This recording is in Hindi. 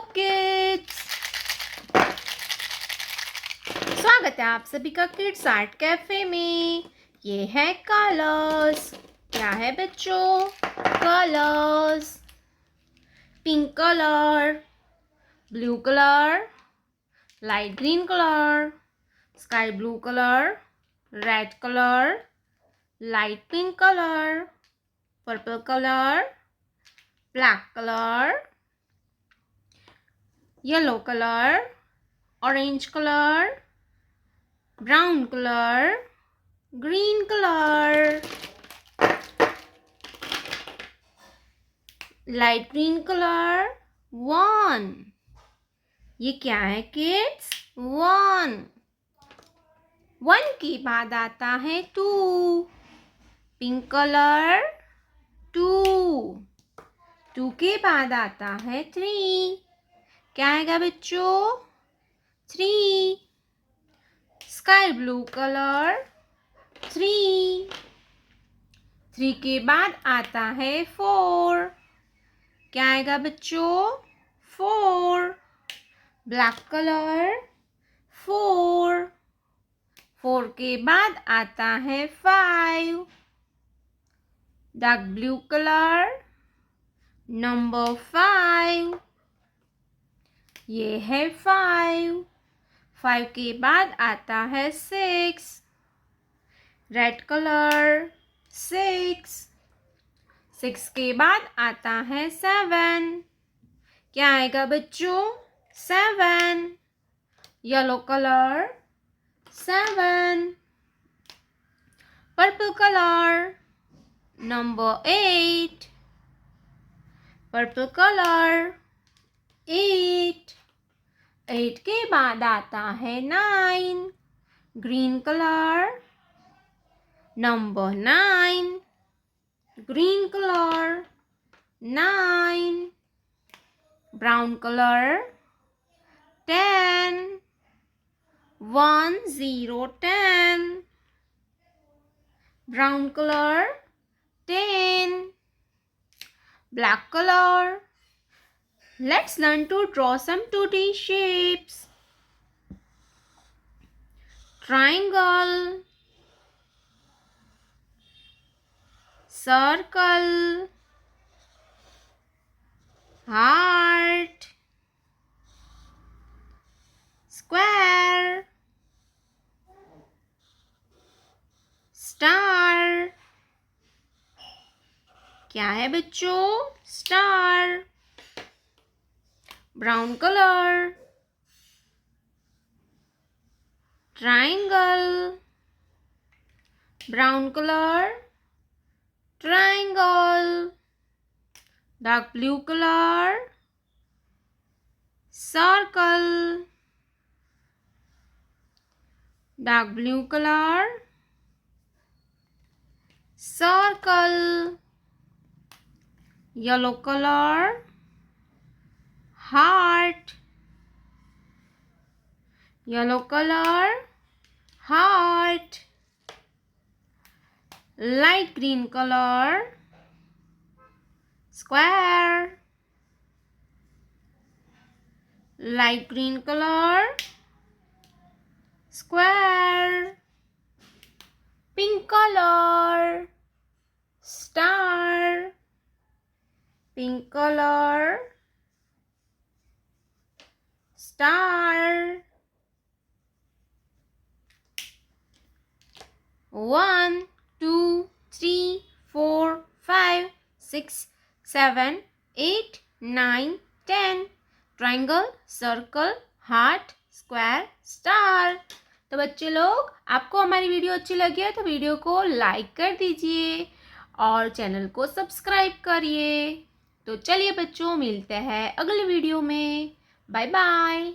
किड्स, स्वागत है आप सभी का किड्स आर्ट कैफे में। ये है कलर्स। क्या है बच्चों? Colours. Pink colour, blue colour, light green colour, sky blue colour, red colour, light pink colour, purple colour, black colour, yellow colour, orange colour, brown colour, green colour, light green colour, 1। ये क्या है किड्स? 1। 1 के बाद आता है 2। Pink colour, 2। 2 के बाद आता है 3। क्या आएगा बच्चों? 3। Sky blue colour, 3। 3 के बाद आता है 4। क्या आएगा बच्चों? 4। Black colour, 4। 4 के बाद आता है 5। Dark blue colour, number 5। ये है 5। 5 के बाद आता है 6। Red colour, 6। 6 के बाद आता है 7। क्या आएगा बच्चों? 7। Yellow colour, 7। Purple colour, number 8। Purple colour, 8। 8 के बाद आता है 9। Green colour, number 9। Green colour, 9। Brown colour, 10। 1 0 10। Brown colour, 10। Black colour. Let's learn to draw some 2D shapes. Triangle, circle, heart, square, star. क्या है बच्चों? Star. Brown color, triangle, brown color, triangle. Dark blue color, circle. Dark blue color, circle. Yellow color, heart. Yellow color, heart. Light green color, square. Light green color, square. Pink color, star. Pink color, star. 1 2 3 4 5 6 7 8 9 10 triangle, circle, heart, square, star. तो बच्चे लोग, आपको हमारी वीडियो अच्छी लगी है तो वीडियो को लाइक कर दीजिए और चैनल को सब्सक्राइब करिए। तो चलिए बच्चों, मिलते हैं अगली वीडियो में। Bye bye.